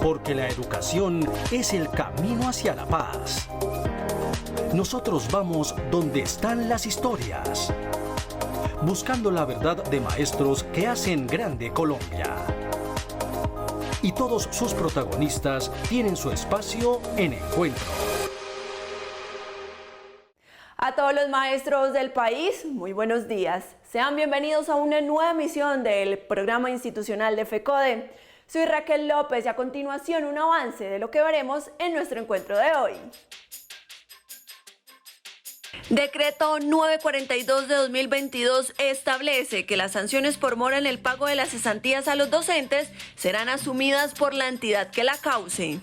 porque la educación es el camino hacia la paz. Nosotros vamos donde están las historias, buscando la verdad de maestros que hacen grande Colombia. Y todos sus protagonistas tienen su espacio en Encuentro. A todos los maestros del país, muy buenos días. Sean bienvenidos a una nueva emisión del programa institucional de FECODE. Soy Raquel López y a continuación un avance de lo que veremos en nuestro encuentro de hoy. Decreto 942 de 2022 establece que las sanciones por mora en el pago de las cesantías a los docentes serán asumidas por la entidad que la cause.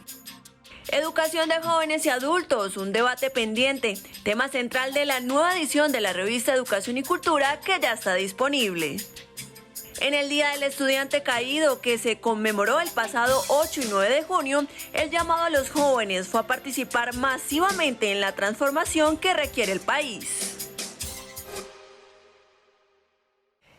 Educación de jóvenes y adultos, un debate pendiente, tema central de la nueva edición de la revista Educación y Cultura que ya está disponible. En el Día del Estudiante Caído, que se conmemoró el pasado 8 y 9 de junio, el llamado a los jóvenes fue a participar masivamente en la transformación que requiere el país.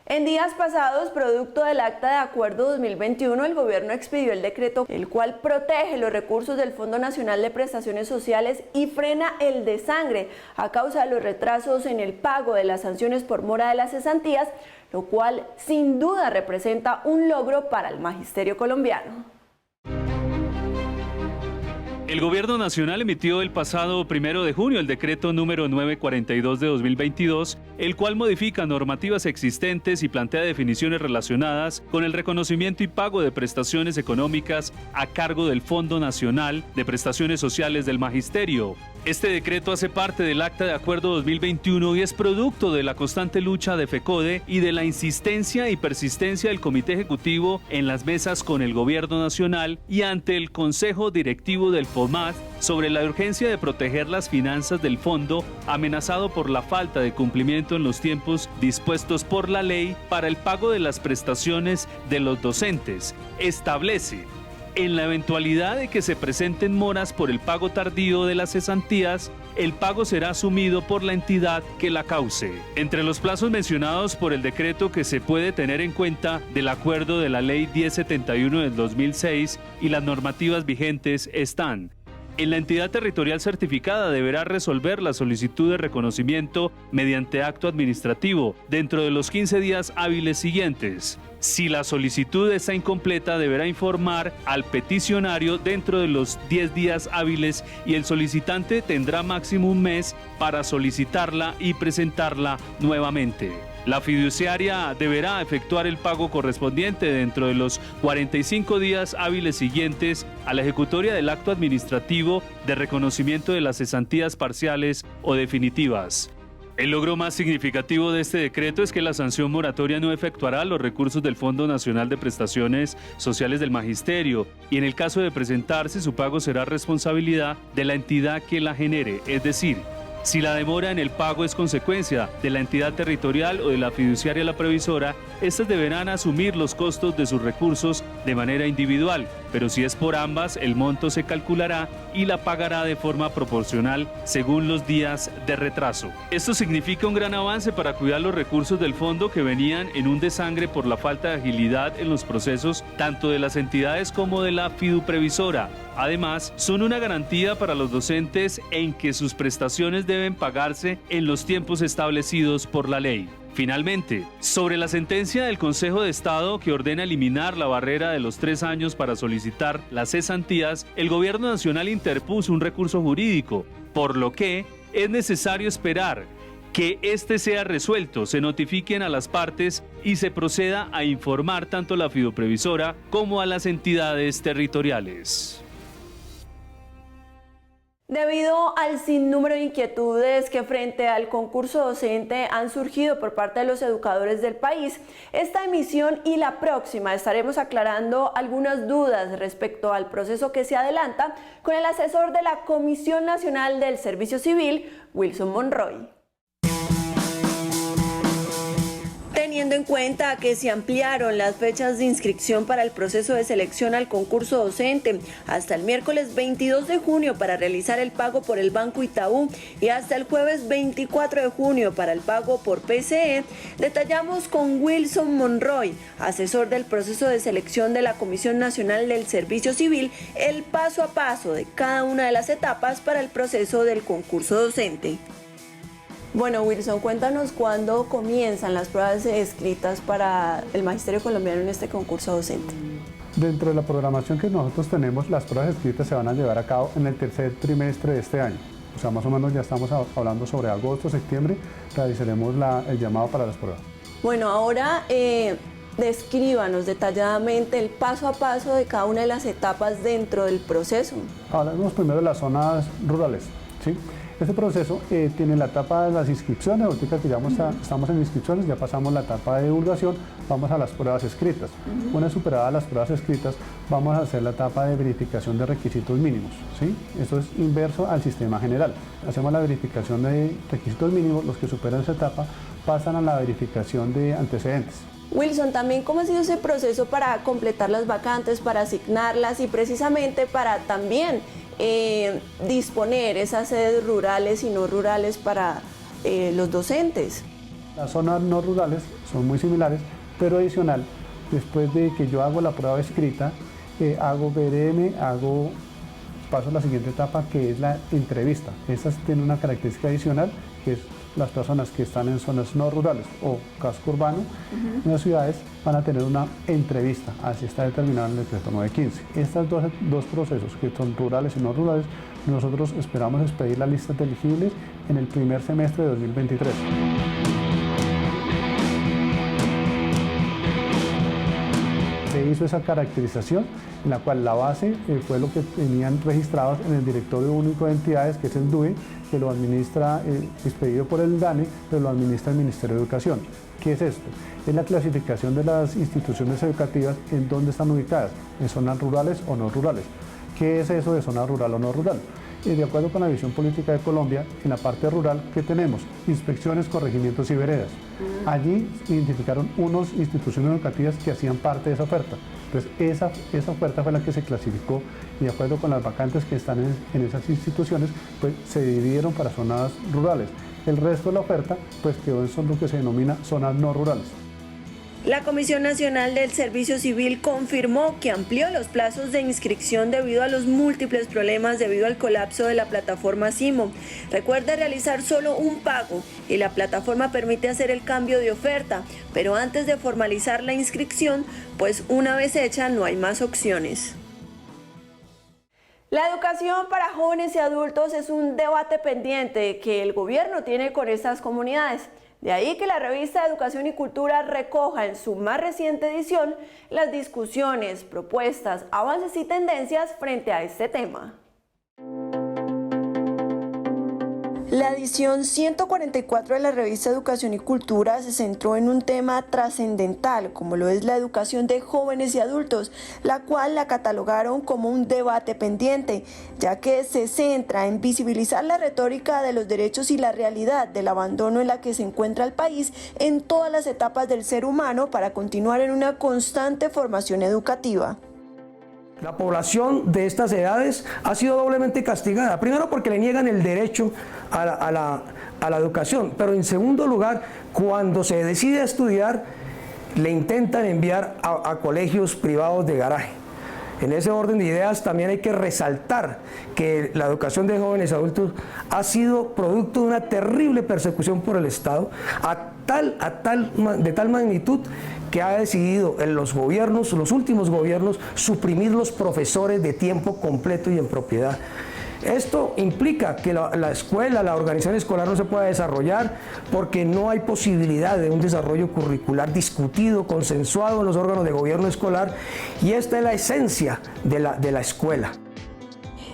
En días pasados, producto del Acta de Acuerdo 2021, el gobierno expidió el decreto, el cual protege los recursos del Fondo Nacional de Prestaciones Sociales y frena el desangre a causa de los retrasos en el pago de las sanciones por mora de las cesantías, lo cual sin duda representa un logro para el magisterio colombiano. El Gobierno Nacional emitió el pasado 1 de junio el decreto número 942 de 2022, el cual modifica normativas existentes y plantea definiciones relacionadas con el reconocimiento y pago de prestaciones económicas a cargo del Fondo Nacional de Prestaciones Sociales del Magisterio. Este decreto hace parte del Acta de Acuerdo 2021 y es producto de la constante lucha de FECODE y de la insistencia y persistencia del Comité Ejecutivo en las mesas con el Gobierno Nacional y ante el Consejo Directivo del FOMAT sobre la urgencia de proteger las finanzas del fondo amenazado por la falta de cumplimiento en los tiempos dispuestos por la ley para el pago de las prestaciones de los docentes. Establece: en la eventualidad de que se presenten moras por el pago tardío de las cesantías, el pago será asumido por la entidad que la cause. Entre los plazos mencionados por el decreto que se puede tener en cuenta del acuerdo de la Ley 1071 del 2006 y las normativas vigentes están: en la entidad territorial certificada deberá resolver la solicitud de reconocimiento mediante acto administrativo dentro de los 15 días hábiles siguientes. Si la solicitud está incompleta, deberá informar al peticionario dentro de los 10 días hábiles y el solicitante tendrá máximo un mes para solicitarla y presentarla nuevamente. La fiduciaria deberá efectuar el pago correspondiente dentro de los 45 días hábiles siguientes a la ejecutoria del acto administrativo de reconocimiento de las cesantías parciales o definitivas. El logro más significativo de este decreto es que la sanción moratoria no efectuará los recursos del Fondo Nacional de Prestaciones Sociales del Magisterio y en el caso de presentarse su pago será responsabilidad de la entidad que la genere, es decir, si la demora en el pago es consecuencia de la entidad territorial o de la fiduciaria la previsora, estas deberán asumir los costos de sus recursos de manera individual, pero si es por ambas, el monto se calculará y la pagará de forma proporcional según los días de retraso. Esto significa un gran avance para cuidar los recursos del fondo que venían en un desangre por la falta de agilidad en los procesos tanto de las entidades como de la fiduprevisora. Además, son una garantía para los docentes en que sus prestaciones deben pagarse en los tiempos establecidos por la ley. Finalmente, sobre la sentencia del Consejo de Estado que ordena eliminar la barrera de los 3 años para solicitar las cesantías, el Gobierno Nacional interpuso un recurso jurídico, por lo que es necesario esperar que este sea resuelto, se notifiquen a las partes y se proceda a informar tanto a la fiduprevisora como a las entidades territoriales. Debido al sinnúmero de inquietudes que frente al concurso docente han surgido por parte de los educadores del país, esta emisión y la próxima estaremos aclarando algunas dudas respecto al proceso que se adelanta con el asesor de la Comisión Nacional del Servicio Civil, Wilson Monroy. teniendo en cuenta que se ampliaron las fechas de inscripción para el proceso de selección al concurso docente hasta el miércoles 22 de junio para realizar el pago por el Banco Itaú y hasta el jueves 24 de junio para el pago por PCE, detallamos con Wilson Monroy, asesor del proceso de selección de la Comisión Nacional del Servicio Civil, el paso a paso de cada una de las etapas para el proceso del concurso docente. Bueno, Wilson, cuéntanos cuándo comienzan las pruebas escritas para el Magisterio Colombiano en este concurso docente. Dentro de la programación que nosotros tenemos, las pruebas escritas se van a llevar a cabo en el tercer trimestre de este año. O sea, más o menos ya estamos hablando sobre agosto, septiembre, realizaremos el llamado para las pruebas. Bueno, ahora descríbanos detalladamente el paso a paso de cada una de las etapas dentro del proceso. Hablamos primero de las zonas rurales, ¿sí? Este proceso tiene la etapa de las inscripciones, ahorita que ya estamos en inscripciones, ya pasamos la etapa de divulgación, vamos a las pruebas escritas. Una vez superadas las pruebas escritas, vamos a hacer la etapa de verificación de requisitos mínimos, ¿sí? Esto es inverso al sistema general. Hacemos la verificación de requisitos mínimos, los que superan esa etapa pasan a la verificación de antecedentes. Wilson, también cómo ha sido ese proceso para completar las vacantes, para asignarlas y precisamente para también disponer esas sedes rurales y no rurales para los docentes. Las zonas no rurales son muy similares, pero adicional, después de que yo hago la prueba escrita, hago BRM, paso a la siguiente etapa que es la entrevista. Esta tiene una característica adicional que es las personas que están en zonas no rurales o casco urbano en las ciudades van a tener una entrevista, así está determinado en el decreto 915. Estos dos procesos que son rurales y no rurales, nosotros esperamos expedir las listas de elegibles en el primer semestre de 2023. Se hizo esa caracterización en la cual la base fue lo que tenían registrados en el Directorio Único de Entidades, que es el DUE, que lo administra, expedido por el DANE, pero lo administra el Ministerio de Educación. ¿Qué es esto? Es la clasificación de las instituciones educativas en dónde están ubicadas, en zonas rurales o no rurales. ¿Qué es eso de zona rural o no rural? De acuerdo con la visión política de Colombia, en la parte rural, ¿qué tenemos? Inspecciones, corregimientos y veredas. Allí identificaron unas instituciones educativas que hacían parte de esa oferta. Entonces, esa oferta fue la que se clasificó y de acuerdo con las vacantes que están en esas instituciones, pues se dividieron para zonas rurales. El resto de la oferta, pues quedó en lo que se denomina zonas no rurales. La Comisión Nacional del Servicio Civil confirmó que amplió los plazos de inscripción debido a los múltiples problemas debido al colapso de la plataforma Simo. Recuerda realizar solo un pago y la plataforma permite hacer el cambio de oferta, pero antes de formalizar la inscripción, pues una vez hecha no hay más opciones. La educación para jóvenes y adultos es un debate pendiente que el gobierno tiene con estas comunidades. De ahí que la revista Educación y Cultura recoja en su más reciente edición las discusiones, propuestas, avances y tendencias frente a este tema. La edición 144 de la revista Educación y Cultura se centró en un tema trascendental, como lo es la educación de jóvenes y adultos, la cual la catalogaron como un debate pendiente, ya que se centra en visibilizar la retórica de los derechos y la realidad del abandono en la que se encuentra el país en todas las etapas del ser humano para continuar en una constante formación educativa. La población de estas edades ha sido doblemente castigada, primero porque le niegan el derecho a la educación, pero en segundo lugar, cuando se decide estudiar, le intentan enviar a colegios privados de garaje. En ese orden de ideas también hay que resaltar que la educación de jóvenes y adultos ha sido producto de una terrible persecución por el Estado, de tal magnitud que ha decidido en los gobiernos, los últimos gobiernos, suprimir los profesores de tiempo completo y en propiedad. Esto implica que la escuela, la organización escolar no se pueda desarrollar porque no hay posibilidad de un desarrollo curricular discutido, consensuado en los órganos de gobierno escolar, y esta es la esencia de la escuela.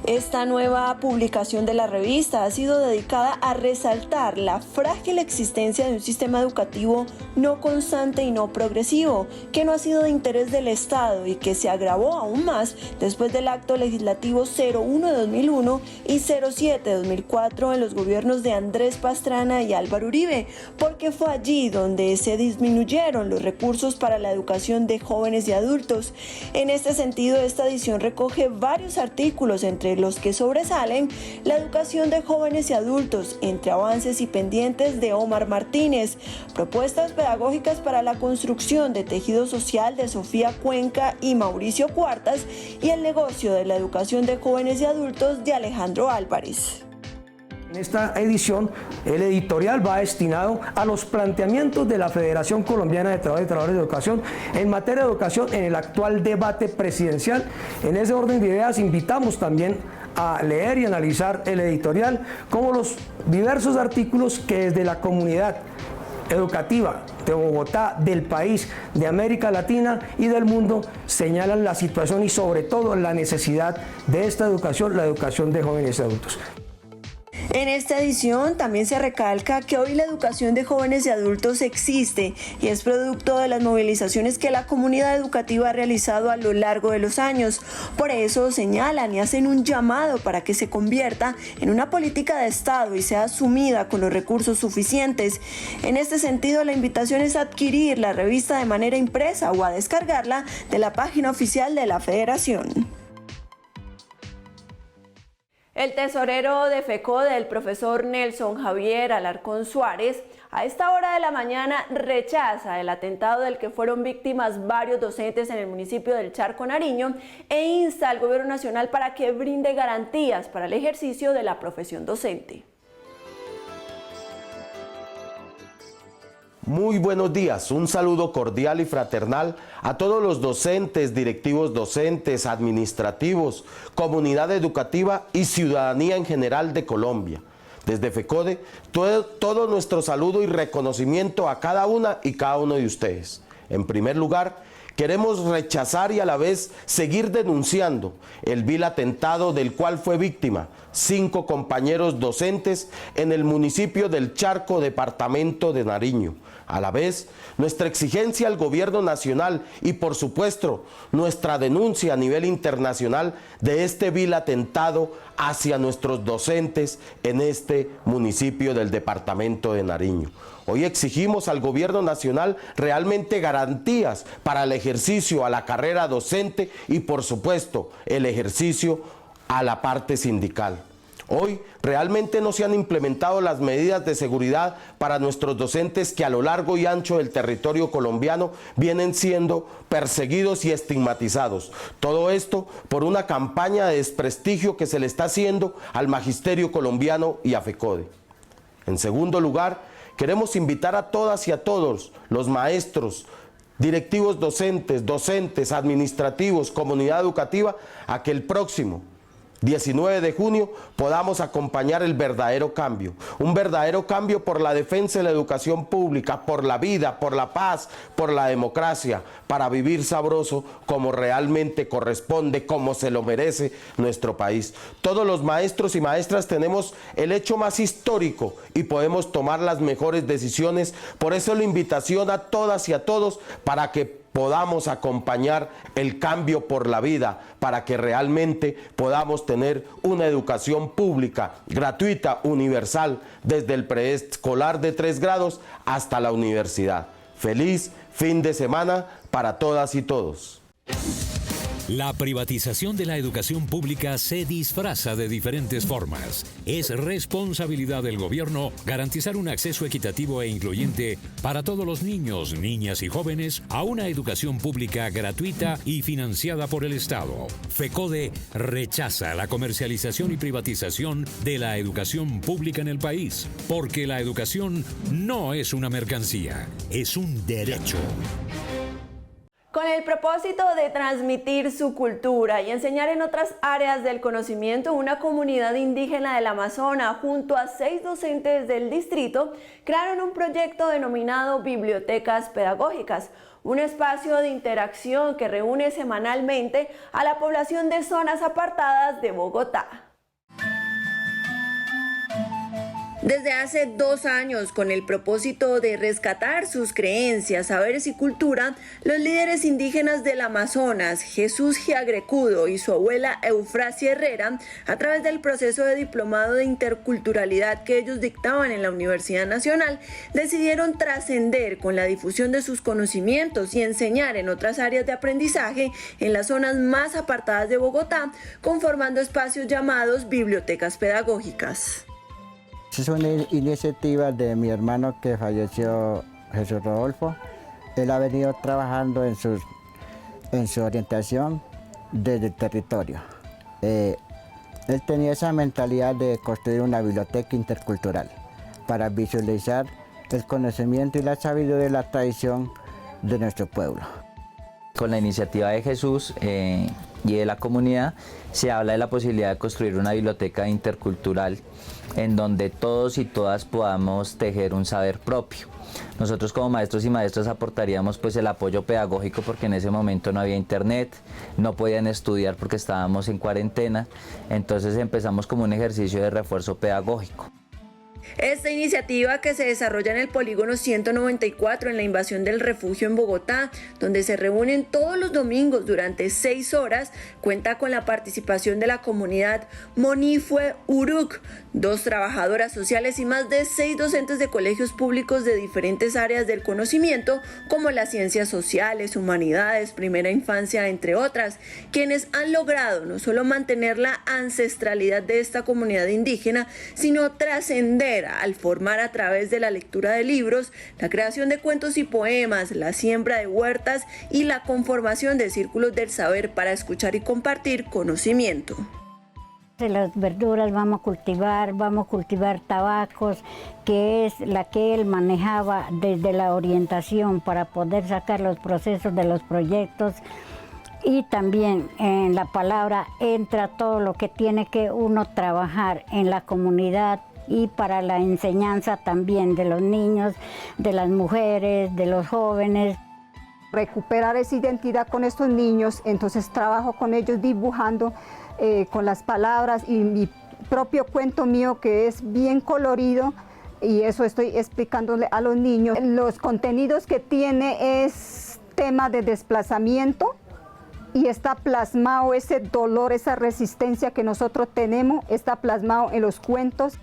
Esta nueva publicación de la revista ha sido dedicada a resaltar la frágil existencia de un sistema educativo no constante y no progresivo, que no ha sido de interés del Estado y que se agravó aún más después del acto legislativo 01 de 2001 y 07 de 2004 en los gobiernos de Andrés Pastrana y Álvaro Uribe, porque fue allí donde se disminuyeron los recursos para la educación de jóvenes y adultos. En este sentido, esta edición recoge varios artículos, entre los que sobresalen la educación de jóvenes y adultos, entre avances y pendientes, de Omar Martínez, propuestas pedagógicas para la construcción de tejido social, de Sofía Cuenca y Mauricio Cuartas, y el negocio de la educación de jóvenes y adultos, de Alejandro Álvarez. En esta edición, el editorial va destinado a los planteamientos de la Federación Colombiana de Trabajadores y Trabajadoras de Educación en materia de educación en el actual debate presidencial. En ese orden de ideas, invitamos también a leer y analizar el editorial, como los diversos artículos que desde la comunidad educativa de Bogotá, del país, de América Latina y del mundo señalan la situación y sobre todo la necesidad de esta educación, la educación de jóvenes y adultos. En esta edición también se recalca que hoy la educación de jóvenes y adultos existe y es producto de las movilizaciones que la comunidad educativa ha realizado a lo largo de los años. Por eso señalan y hacen un llamado para que se convierta en una política de Estado y sea asumida con los recursos suficientes. En este sentido, la invitación es a adquirir la revista de manera impresa o a descargarla de la página oficial de la Federación. El tesorero de FECODE, el profesor Nelson Javier Alarcón Suárez, a esta hora de la mañana rechaza el atentado del que fueron víctimas varios docentes en el municipio del Charco, Nariño, e insta al Gobierno Nacional para que brinde garantías para el ejercicio de la profesión docente. Muy buenos días, un saludo cordial y fraternal a todos los docentes, directivos docentes, administrativos, comunidad educativa y ciudadanía en general de Colombia. Desde FECODE, todo nuestro saludo y reconocimiento a cada una y cada uno de ustedes. En primer lugar, queremos rechazar y a la vez seguir denunciando el vil atentado del cual fue víctima 5 compañeros docentes en el municipio del Charco, departamento de Nariño. A la vez, nuestra exigencia al gobierno nacional y, por supuesto, nuestra denuncia a nivel internacional de este vil atentado hacia nuestros docentes en este municipio del departamento de Nariño. Hoy exigimos al gobierno nacional realmente garantías para el ejercicio a la carrera docente y, por supuesto, el ejercicio a la parte sindical. Hoy realmente no se han implementado las medidas de seguridad para nuestros docentes que a lo largo y ancho del territorio colombiano vienen siendo perseguidos y estigmatizados. Todo esto por una campaña de desprestigio que se le está haciendo al magisterio colombiano y a FECODE. En segundo lugar, queremos invitar a todas y a todos los maestros, directivos docentes, administrativos, comunidad educativa, a que el próximo 19 de junio podamos acompañar el verdadero cambio, un verdadero cambio por la defensa de la educación pública, por la vida, por la paz, por la democracia, para vivir sabroso como realmente corresponde, como se lo merece nuestro país. Todos los maestros y maestras tenemos el hecho más histórico y podemos tomar las mejores decisiones. Por eso la invitación a todas y a todos para que podamos acompañar el cambio por la vida, para que realmente podamos tener una educación pública, gratuita, universal, desde el preescolar de 3 grados hasta la universidad. Feliz fin de semana para todas y todos. La privatización de la educación pública se disfraza de diferentes formas. Es responsabilidad del gobierno garantizar un acceso equitativo e incluyente para todos los niños, niñas y jóvenes a una educación pública gratuita y financiada por el Estado. FECODE rechaza la comercialización y privatización de la educación pública en el país, porque la educación no es una mercancía, es un derecho. Con el propósito de transmitir su cultura y enseñar en otras áreas del conocimiento, una comunidad indígena del Amazonas, junto a 6 docentes del distrito, crearon un proyecto denominado Bibliotecas Pedagógicas, un espacio de interacción que reúne semanalmente a la población de zonas apartadas de Bogotá. Desde hace 2 años, con el propósito de rescatar sus creencias, saberes y cultura, los líderes indígenas del Amazonas, Jesús Giagrecudo y su abuela Eufrasia Herrera, a través del proceso de diplomado de interculturalidad que ellos dictaban en la Universidad Nacional, decidieron trascender con la difusión de sus conocimientos y enseñar en otras áreas de aprendizaje en las zonas más apartadas de Bogotá, conformando espacios llamados bibliotecas pedagógicas. Es una iniciativa de mi hermano que falleció, Jesús Rodolfo. Él ha venido trabajando en su orientación desde el territorio. Él tenía esa mentalidad de construir una biblioteca intercultural para visualizar el conocimiento y la sabiduría de la tradición de nuestro pueblo. Con la iniciativa de Jesús y de la comunidad se habla de la posibilidad de construir una biblioteca intercultural en donde todos y todas podamos tejer un saber propio. Nosotros como maestros y maestras aportaríamos pues el apoyo pedagógico porque en ese momento no había internet, no podían estudiar porque estábamos en cuarentena, entonces empezamos como un ejercicio de refuerzo pedagógico. Esta iniciativa, que se desarrolla en el polígono 194 en la Invasión del Refugio en Bogotá, donde se reúnen todos los domingos durante 6 horas, cuenta con la participación de la comunidad Monifue Uruk, 2 trabajadoras sociales y más de 6 docentes de colegios públicos de diferentes áreas del conocimiento, como las ciencias sociales, humanidades, primera infancia, entre otras, quienes han logrado no solo mantener la ancestralidad de esta comunidad indígena, sino trascender al formar a través de la lectura de libros, la creación de cuentos y poemas, la siembra de huertas y la conformación de círculos del saber para escuchar y compartir conocimiento. Las verduras vamos a cultivar tabacos, que es la que él manejaba desde la orientación para poder sacar los procesos de los proyectos. Y también en la palabra entra todo lo que tiene que uno trabajar en la comunidad y para la enseñanza también de los niños, de las mujeres, de los jóvenes. Recuperar esa identidad con estos niños, entonces trabajo con ellos dibujando con las palabras y mi propio cuento mío que es bien colorido y eso estoy explicándole a los niños. Los contenidos que tiene es tema de desplazamiento y está plasmado ese dolor, esa resistencia que nosotros tenemos, está plasmado en los cuentos.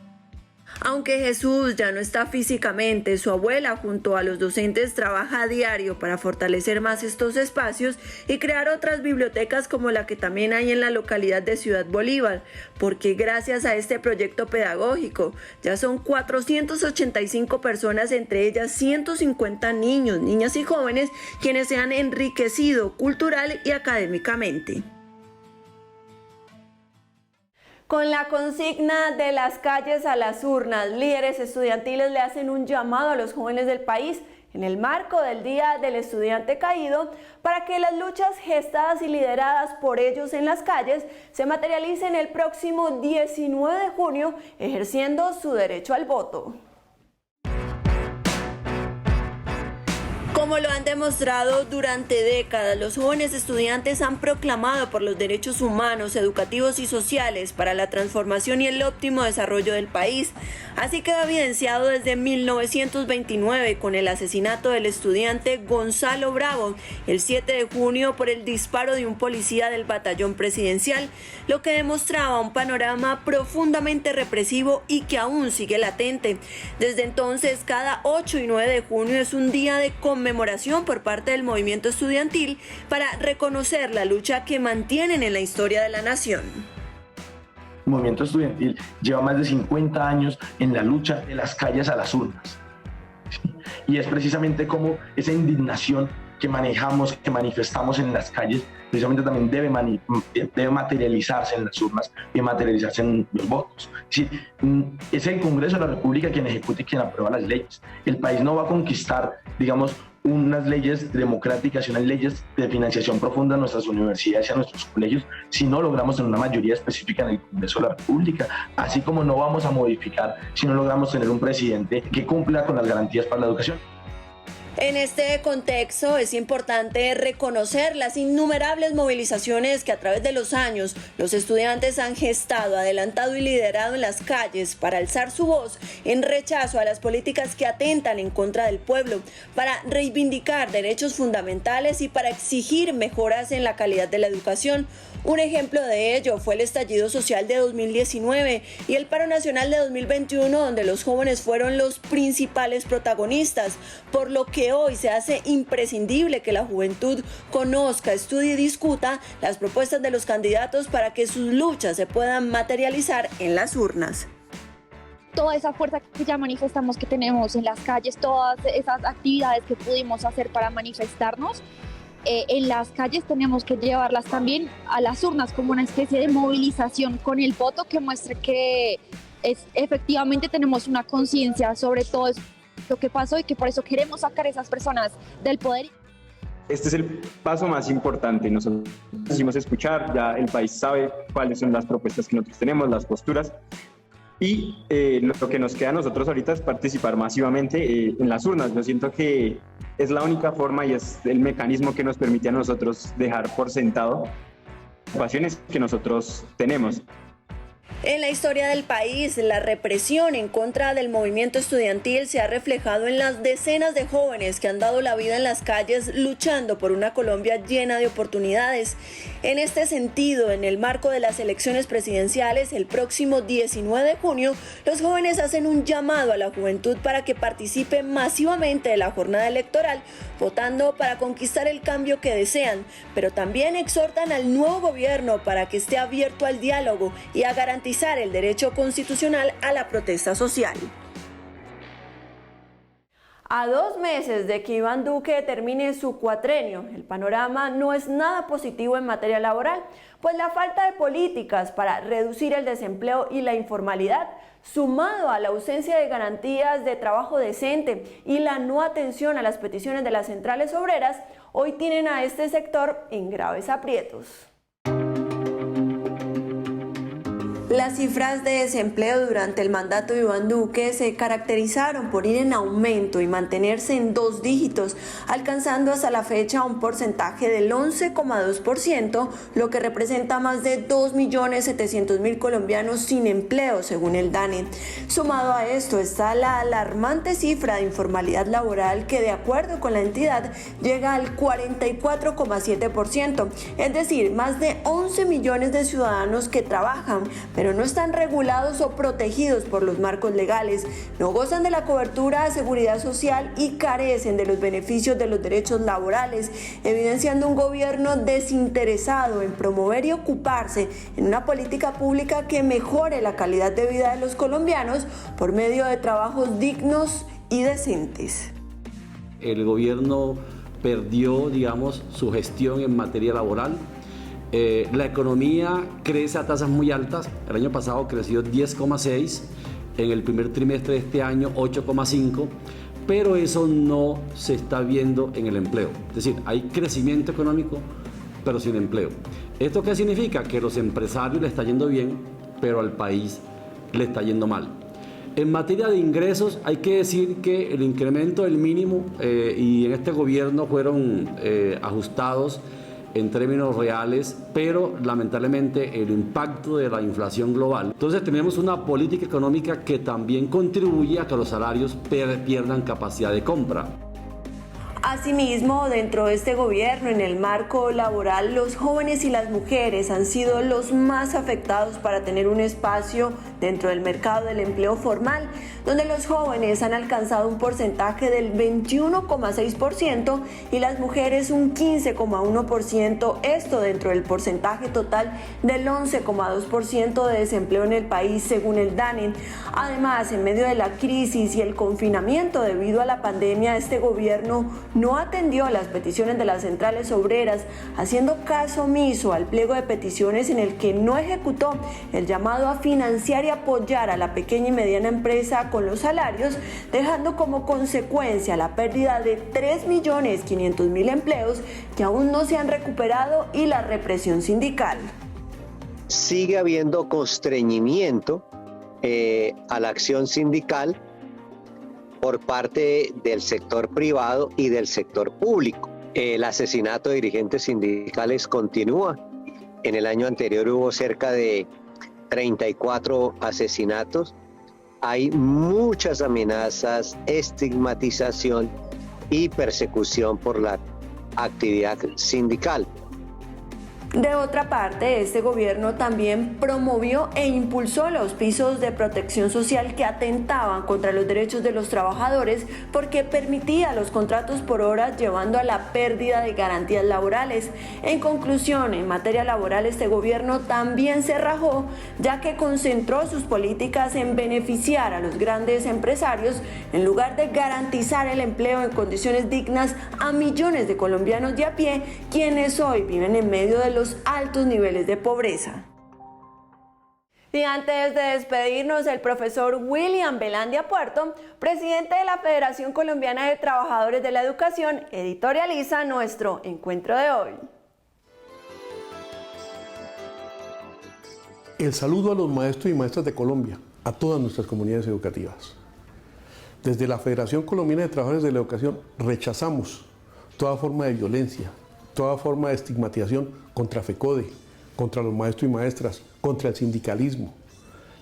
Aunque Jesús ya no está físicamente, su abuela junto a los docentes trabaja a diario para fortalecer más estos espacios y crear otras bibliotecas como la que también hay en la localidad de Ciudad Bolívar, porque gracias a este proyecto pedagógico ya son 485 personas, entre ellas 150 niños, niñas y jóvenes, quienes se han enriquecido cultural y académicamente. Con la consigna de las calles a las urnas, líderes estudiantiles le hacen un llamado a los jóvenes del país en el marco del Día del Estudiante Caído para que las luchas gestadas y lideradas por ellos en las calles se materialicen el próximo 19 de junio ejerciendo su derecho al voto. Como lo han demostrado durante décadas, los jóvenes estudiantes han proclamado por los derechos humanos, educativos y sociales para la transformación y el óptimo desarrollo del país. Así quedó evidenciado desde 1929 con el asesinato del estudiante Gonzalo Bravo el 7 de junio por el disparo de un policía del batallón presidencial, lo que demostraba un panorama profundamente represivo y que aún sigue latente. Desde entonces, cada 8 y 9 de junio es un día de conmemoración por parte del movimiento estudiantil para reconocer la lucha que mantienen en la historia de la nación. El movimiento estudiantil lleva más de 50 años en la lucha de las calles a las urnas. Y es precisamente como esa indignación que manejamos, que manifestamos en las calles, precisamente también debe materializarse en las urnas y materializarse en los votos. Es el Congreso de la República quien ejecuta y quien aprueba las leyes. El país no va a conquistar, digamos, unas leyes democráticas y unas leyes de financiación profunda a nuestras universidades y a nuestros colegios si no logramos tener una mayoría específica en el Congreso de la República, así como no vamos a modificar si no logramos tener un presidente que cumpla con las garantías para la educación. En este contexto es importante reconocer las innumerables movilizaciones que a través de los años los estudiantes han gestado, adelantado y liderado en las calles para alzar su voz en rechazo a las políticas que atentan en contra del pueblo, para reivindicar derechos fundamentales y para exigir mejoras en la calidad de la educación. Un ejemplo de ello fue el estallido social de 2019 y el paro nacional de 2021, donde los jóvenes fueron los principales protagonistas, por lo que hoy se hace imprescindible que la juventud conozca, estudie y discuta las propuestas de los candidatos para que sus luchas se puedan materializar en las urnas. Toda esa fuerza que ya manifestamos que tenemos en las calles, todas esas actividades que pudimos hacer para manifestarnos, en las calles tenemos que llevarlas también a las urnas como una especie de movilización con el voto que muestre que efectivamente tenemos una conciencia sobre todo lo que pasó y que por eso queremos sacar a esas personas del poder. Este es el paso más importante. Nosotros quisimos escuchar, ya el país sabe cuáles son las propuestas que nosotros tenemos, las posturas. Y lo que nos queda a nosotros ahorita es participar masivamente en las urnas. Yo siento que es la única forma y es el mecanismo que nos permite a nosotros dejar por sentado las ocupaciones que nosotros tenemos. En la historia del país, la represión en contra del movimiento estudiantil se ha reflejado en las decenas de jóvenes que han dado la vida en las calles luchando por una Colombia llena de oportunidades. En este sentido, en el marco de las elecciones presidenciales, el próximo 19 de junio, los jóvenes hacen un llamado a la juventud para que participe masivamente de la jornada electoral, votando para conquistar el cambio que desean, pero también exhortan al nuevo gobierno para que esté abierto al diálogo y a garantizar el derecho constitucional a la protesta social. A 2 meses de que Iván Duque termine su cuatrenio, el panorama no es nada positivo en materia laboral, pues la falta de políticas para reducir el desempleo y la informalidad, sumado a la ausencia de garantías de trabajo decente y la no atención a las peticiones de las centrales obreras, hoy tienen a este sector en graves aprietos. Las cifras de desempleo durante el mandato de Iván Duque se caracterizaron por ir en aumento y mantenerse en 2 dígitos, alcanzando hasta la fecha un porcentaje del 11,2%, lo que representa más de 2.700.000 colombianos sin empleo, según el DANE. Sumado a esto está la alarmante cifra de informalidad laboral que, de acuerdo con la entidad, llega al 44,7%, es decir, más de 11 millones de ciudadanos que trabajan, pero no están regulados o protegidos por los marcos legales, no gozan de la cobertura de seguridad social y carecen de los beneficios de los derechos laborales, evidenciando un gobierno desinteresado en promover y ocuparse en una política pública que mejore la calidad de vida de los colombianos por medio de trabajos dignos y decentes. El gobierno perdió, digamos, su gestión en materia laboral. La economía crece a tasas muy altas. El año pasado creció 10,6, en el primer trimestre de este año 8,5, pero eso no se está viendo en el empleo. Es decir, hay crecimiento económico, pero sin empleo. ¿Esto qué significa? Que a los empresarios le está yendo bien, pero al país le está yendo mal. En materia de ingresos, hay que decir que el incremento del mínimo y en este gobierno fueron ajustados en términos reales, pero lamentablemente el impacto de la inflación global. Entonces tenemos una política económica que también contribuye a que los salarios pierdan capacidad de compra. Asimismo, dentro de este gobierno, en el marco laboral, los jóvenes y las mujeres han sido los más afectados para tener un espacio dentro del mercado del empleo formal, donde los jóvenes han alcanzado un porcentaje del 21,6% y las mujeres un 15,1%, esto dentro del porcentaje total del 11,2% de desempleo en el país, según el DANE. Además, en medio de la crisis y el confinamiento debido a la pandemia, este gobierno no atendió las peticiones de las centrales obreras, haciendo caso omiso al pliego de peticiones en el que no ejecutó el llamado a financiar y apoyar a la pequeña y mediana empresa con los salarios, dejando como consecuencia la pérdida de 3.500.000 empleos que aún no se han recuperado y la represión sindical. Sigue habiendo constreñimiento a la acción sindical por parte del sector privado y del sector público. El asesinato de dirigentes sindicales continúa. En el año anterior hubo cerca de 34 asesinatos. Hay muchas amenazas, estigmatización y persecución por la actividad sindical. De otra parte, este gobierno también promovió e impulsó los pisos de protección social que atentaban contra los derechos de los trabajadores porque permitía los contratos por horas, llevando a la pérdida de garantías laborales. En conclusión, en materia laboral, este gobierno también se rajó, ya que concentró sus políticas en beneficiar a los grandes empresarios en lugar de garantizar el empleo en condiciones dignas a millones de colombianos de a pie, quienes hoy viven en medio de los altos niveles de pobreza. Y antes de despedirnos, el profesor William Velandia Puerto, presidente de la Federación Colombiana de Trabajadores de la Educación, editorializa nuestro encuentro de hoy. El saludo a los maestros y maestras de Colombia, a todas nuestras comunidades educativas. Desde la Federación Colombiana de Trabajadores de la Educación rechazamos toda forma de violencia, toda forma de estigmatización contra FECODE, contra los maestros y maestras, contra el sindicalismo.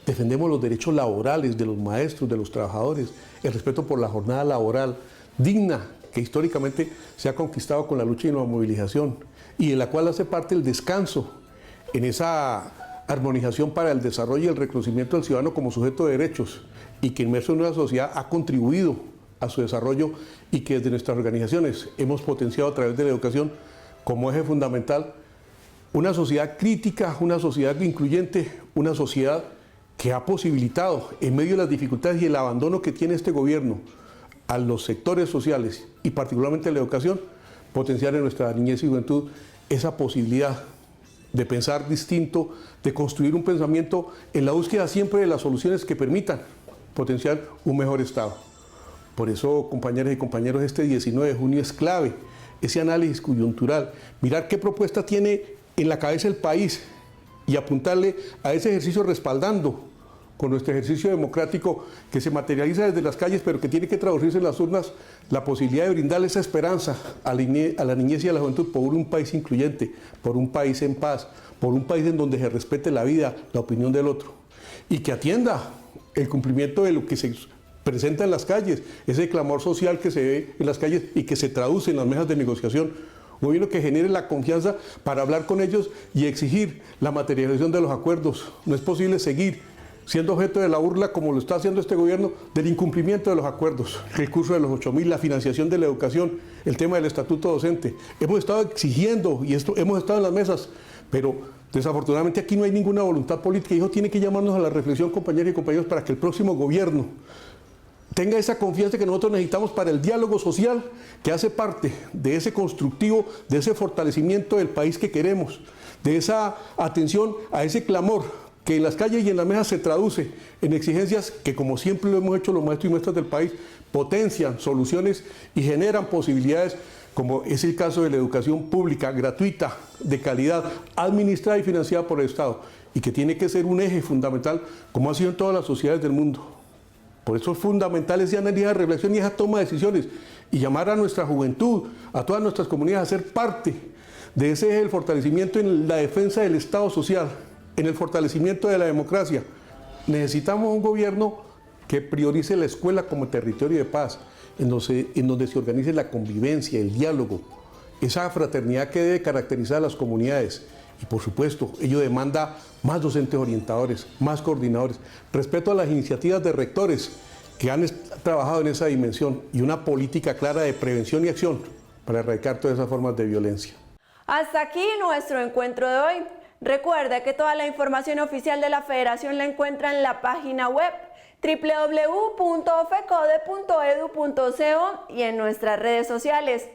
Defendemos los derechos laborales de los maestros, de los trabajadores, el respeto por la jornada laboral digna que históricamente se ha conquistado con la lucha y la movilización y de la cual hace parte el descanso en esa armonización para el desarrollo y el reconocimiento del ciudadano como sujeto de derechos y que inmerso en una sociedad ha contribuido a su desarrollo y que desde nuestras organizaciones hemos potenciado a través de la educación como eje fundamental una sociedad crítica, una sociedad incluyente, una sociedad que ha posibilitado, en medio de las dificultades y el abandono que tiene este gobierno a los sectores sociales y particularmente a la educación, potenciar en nuestra niñez y juventud esa posibilidad de pensar distinto, de construir un pensamiento en la búsqueda siempre de las soluciones que permitan potenciar un mejor Estado. Por eso, compañeras y compañeros, este 19 de junio es clave, ese análisis coyuntural, mirar qué propuesta tiene en la cabeza el país y apuntarle a ese ejercicio respaldando con nuestro ejercicio democrático que se materializa desde las calles, pero que tiene que traducirse en las urnas, la posibilidad de brindarle esa esperanza a la niñez y a la juventud por un país incluyente, por un país en paz, por un país en donde se respete la vida, la opinión del otro, y que atienda el cumplimiento de lo que se presenta en las calles, ese clamor social que se ve en las calles y que se traduce en las mesas de negociación. Un gobierno que genere la confianza para hablar con ellos y exigir la materialización de los acuerdos. No es posible seguir siendo objeto de la burla, como lo está haciendo este gobierno, del incumplimiento de los acuerdos, el recurso de los 8.000, la financiación de la educación, el tema del estatuto docente. Hemos estado exigiendo y hemos estado en las mesas, pero desafortunadamente aquí no hay ninguna voluntad política y eso tiene que llamarnos a la reflexión, compañeras y compañeros, para que el próximo gobierno tenga esa confianza que nosotros necesitamos para el diálogo social que hace parte de ese constructivo, de ese fortalecimiento del país que queremos, de esa atención a ese clamor que en las calles y en las mesas se traduce en exigencias que, como siempre lo hemos hecho los maestros y maestras del país, potencian soluciones y generan posibilidades, como es el caso de la educación pública, gratuita, de calidad, administrada y financiada por el Estado, y que tiene que ser un eje fundamental, como ha sido en todas las sociedades del mundo. Por eso es fundamental ese análisis de reflexión y esa toma de decisiones y llamar a nuestra juventud, a todas nuestras comunidades a ser parte de ese eje del fortalecimiento en la defensa del Estado social, en el fortalecimiento de la democracia. Necesitamos un gobierno que priorice la escuela como territorio de paz, en donde se organice la convivencia, el diálogo, esa fraternidad que debe caracterizar a las comunidades. Y por supuesto, ello demanda más docentes orientadores, más coordinadores, respeto a las iniciativas de rectores que han trabajado en esa dimensión y una política clara de prevención y acción para erradicar todas esas formas de violencia. Hasta aquí nuestro encuentro de hoy. Recuerda que toda la información oficial de la Federación la encuentra en la página web www.fecode.edu.co y en nuestras redes sociales.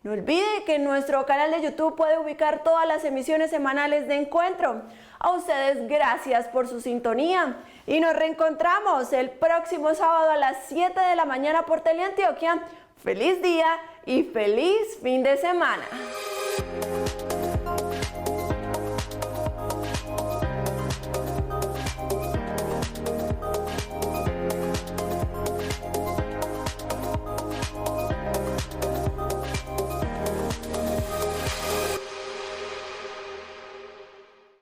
No olvide que en nuestro canal de YouTube puede ubicar todas las emisiones semanales de Encuentro. A ustedes gracias por su sintonía y nos reencontramos el próximo sábado a las 7 de la mañana por Teleantioquia. ¡Feliz día y feliz fin de semana!